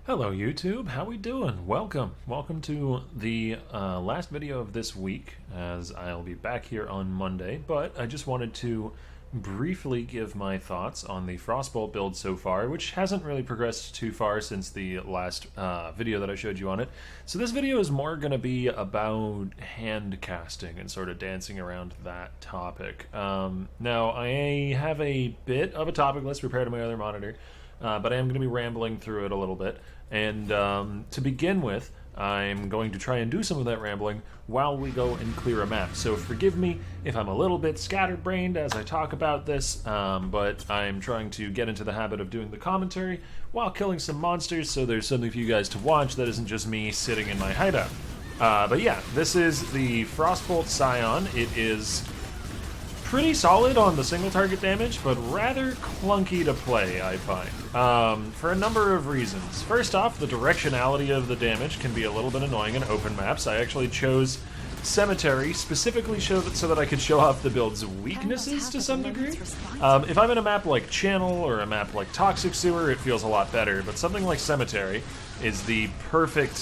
Hello YouTube, how we doing? Welcome to the last video of this week, as I'll be back here on Monday, but I just wanted to briefly give my thoughts on the Frostbolt build so far, which hasn't really progressed too far since the last video that I showed you on it. So this video is more going to be about hand casting and sort of dancing around that topic. Now, I have a bit of a topic list prepared on my other monitor, but I am going to be rambling through it a little bit. And to begin with, I'm going to try and do some of that rambling while we go and clear a map. So forgive me if I'm a little bit scatterbrained as I talk about this, but I'm trying to get into the habit of doing the commentary while killing some monsters, so there's something for you guys to watch that isn't just me sitting in my hideout. But yeah, this is the Frostbolt Scion. It is pretty solid on the single target damage, but rather clunky to play, I find, for a number of reasons. First off, the directionality of the damage can be a little bit annoying in open maps. I actually chose Cemetery specifically so that I could show off the build's weaknesses to some degree. If I'm in a map like Channel or a map like Toxic Sewer, it feels a lot better, but something like Cemetery is the perfect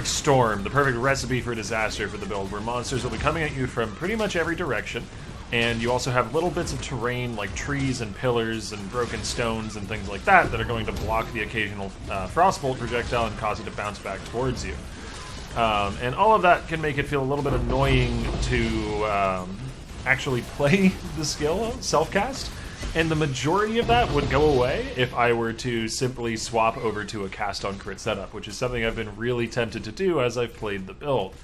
storm, the perfect recipe for disaster for the build, where monsters will be coming at you from pretty much every direction, and you also have little bits of terrain like trees and pillars and broken stones and things like that that are going to block the occasional Frostbolt projectile and cause it to bounce back towards you. And all of that can make it feel a little bit annoying to actually play the skill self-cast. And the majority of that would go away if I were to simply swap over to a cast on crit setup, which is something I've been really tempted to do as I've played the build.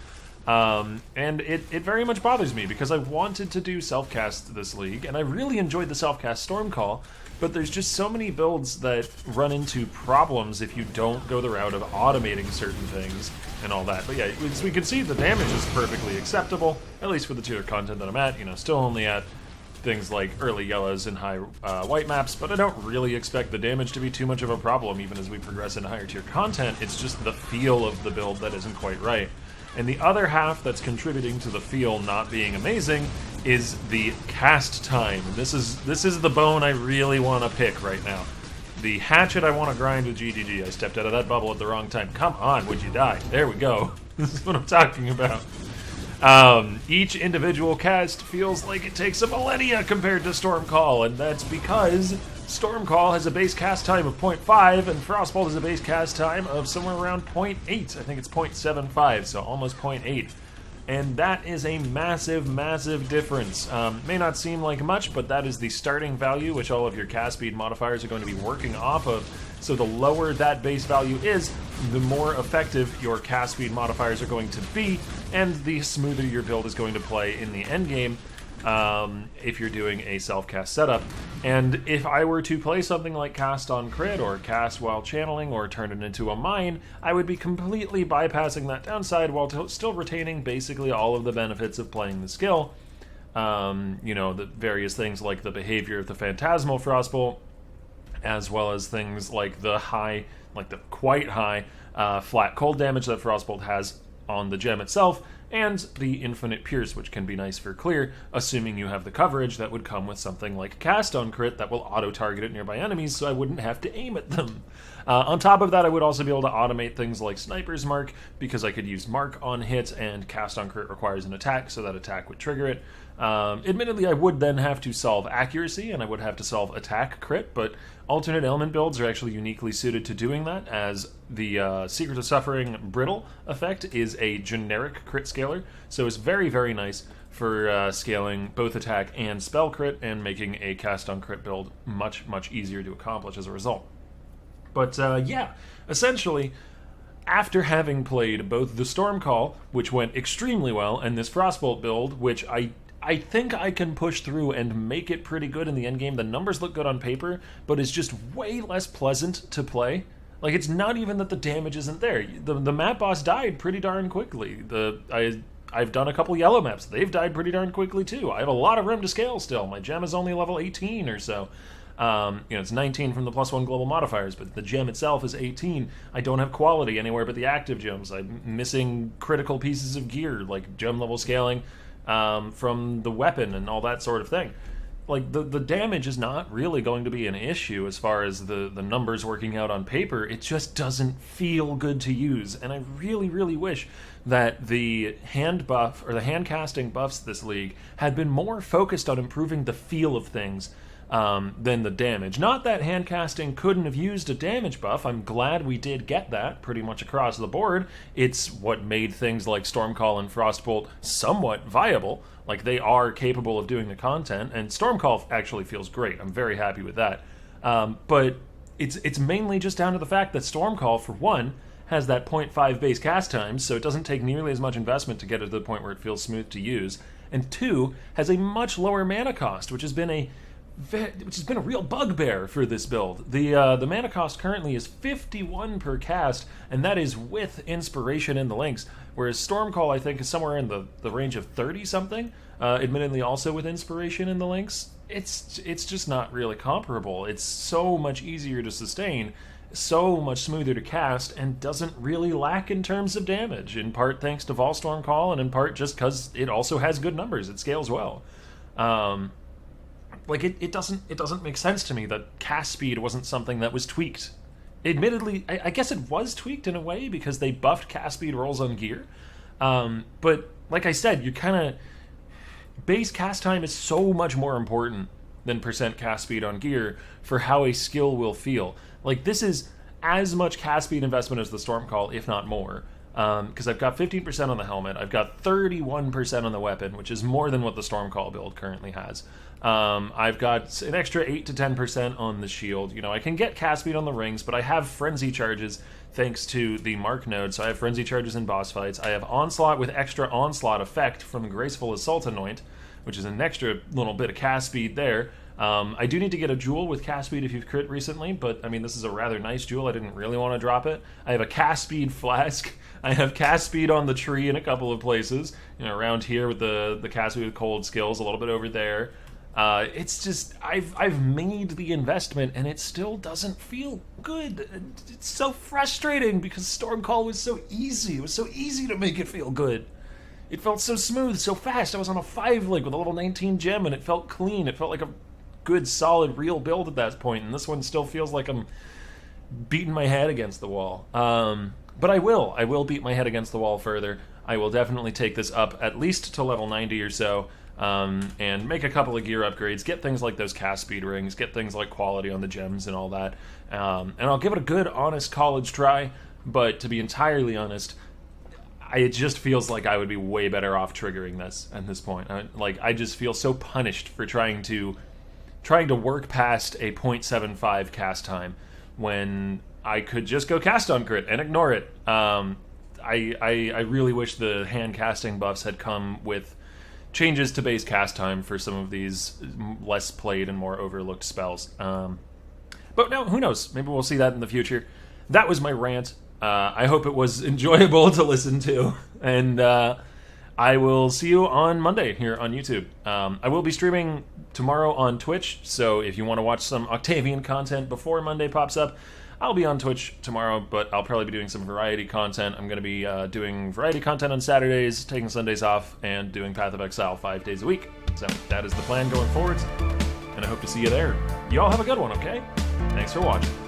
And it very much bothers me because I wanted to do self-cast this league, and I really enjoyed the self-cast Stormcall, but there's just so many builds that run into problems if you don't go the route of automating certain things and all that. But yeah, as we can see, the damage is perfectly acceptable, at least for the tier of content that I'm at. You know, still only at things like early yellows and high white maps, but I don't really expect the damage to be too much of a problem even as we progress into higher tier content. It's just the feel of the build that isn't quite right. And the other half that's contributing to the feel not being amazing is the cast time. And this is the bone I really want to pick right now. The hatchet I want to grind with GGG. I stepped out of that bubble at the wrong time. Come on, would you die? There we go. This is what I'm talking about. Each individual cast feels like it takes a millennia compared to Stormcall, and that's because Stormcall has a base cast time of 0.5, and Frostbolt has a base cast time of somewhere around 0.8. I think it's 0.75, so almost 0.8. And that is a massive, massive difference. May not seem like much, but that is the starting value, which all of your cast speed modifiers are going to be working off of. So the lower that base value is, the more effective your cast speed modifiers are going to be, and the smoother your build is going to play in the endgame if you're doing a self-cast setup. And if I were to play something like cast on crit, or cast while channeling, or turn it into a mine, I would be completely bypassing that downside while still retaining basically all of the benefits of playing the skill. You know, the various things like the behavior of the Phantasmal Frostbolt, as well as things like the quite high flat cold damage that Frostbolt has on the gem itself, and the infinite pierce, which can be nice for clear, assuming you have the coverage that would come with something like cast on crit that will auto-target at nearby enemies, so I wouldn't have to aim at them. On top of that, I would also be able to automate things like Sniper's Mark, because I could use Mark on hit, and cast on crit requires an attack, so that attack would trigger it. Admittedly, I would then have to solve accuracy, and I would have to solve attack crit, but alternate element builds are actually uniquely suited to doing that, as the Secret of Suffering Brittle effect is a generic crit scaler, so it's very, very nice for scaling both attack and spell crit, and making a cast on crit build much, much easier to accomplish as a result. But yeah, essentially, after having played both the Stormcall, which went extremely well, and this Frostbolt build, which I think I can push through and make it pretty good in the endgame. The numbers look good on paper, but it's just way less pleasant to play. Like, it's not even that the damage isn't there. The map boss died pretty darn quickly. I've done a couple yellow maps. They've died pretty darn quickly, too. I have a lot of room to scale still. My gem is only level 18 or so. You know, it's 19 from the +1 global modifiers, but the gem itself is 18. I don't have quality anywhere but the active gems. I'm missing critical pieces of gear, like gem level scaling from the weapon and all that sort of thing. like the damage is not really going to be an issue as far as the numbers working out on paper. It just doesn't feel good to use, and I really, really wish that the hand buff or the hand casting buffs this league had been more focused on improving the feel of things than the damage. Not that hand casting couldn't have used a damage buff. I'm glad we did get that pretty much across the board. It's what made things like Stormcall and Frostbolt somewhat viable. Like, they are capable of doing the content, and Stormcall actually feels great. I'm very happy with that. But it's mainly just down to the fact that Stormcall, for one, has that 0.5 base cast time, so it doesn't take nearly as much investment to get it to the point where it feels smooth to use. And two, has a much lower mana cost, which has been a real bugbear for this build. The mana cost currently is 51 per cast, and that is with Inspiration in the links, whereas Stormcall, I think, is somewhere in the range of 30-something, admittedly also with Inspiration in the links. It's just not really comparable. It's so much easier to sustain, so much smoother to cast, and doesn't really lack in terms of damage, in part thanks to Vol Stormcall, and in part just because it also has good numbers. It scales well. Like, it doesn't make sense to me that cast speed wasn't something that was tweaked. Admittedly, I guess it was tweaked in a way because they buffed cast speed rolls on gear. But like I said, you kind of... Base cast time is so much more important than percent cast speed on gear for how a skill will feel. Like, this is as much cast speed investment as the Stormcall, if not more. Because I've got 15% on the helmet, I've got 31% on the weapon, which is more than what the Stormcall build currently has. I've got an extra 8 to 10% on the shield. You know, I can get cast speed on the rings, but I have frenzy charges thanks to the mark node, so I have frenzy charges in boss fights. I have onslaught with extra onslaught effect from Graceful Assault Anoint, which is an extra little bit of cast speed there. I do need to get a jewel with cast speed if you've crit recently, but I mean, this is a rather nice jewel. I didn't really want to drop it. I have a cast speed flask. I have cast speed on the tree in a couple of places. You know, around here with the cast speed with cold skills, a little bit over there. It's just, I've made the investment and it still doesn't feel good. It's so frustrating because Stormcall was so easy. It was so easy to make it feel good. It felt so smooth, so fast. I was on a 5 link with a level 19 gem and it felt clean. It felt like a good, solid, real build at that point, and this one still feels like I'm beating my head against the wall. But I will beat my head against the wall further. I will definitely take this up at least to level 90 or so, and make a couple of gear upgrades, get things like those cast speed rings, get things like quality on the gems and all that, and I'll give it a good, honest college try, but to be entirely honest, it just feels like I would be way better off triggering this at this point. I just feel so punished for trying to work past a 0.75 cast time when I could just go cast on crit and ignore it. I really wish the hand casting buffs had come with changes to base cast time for some of these less played and more overlooked spells. But no, who knows? Maybe we'll see that in the future. That was my rant. I hope it was enjoyable to listen to, and I will see you on Monday here on YouTube. I will be streaming tomorrow on Twitch, so if you want to watch some Octavian content before Monday pops up, I'll be on Twitch tomorrow, but I'll probably be doing some variety content. I'm going to be doing variety content on Saturdays, taking Sundays off, and doing Path of Exile 5 days a week. So that is the plan going forward, and I hope to see you there. You all have a good one, okay? Thanks for watching.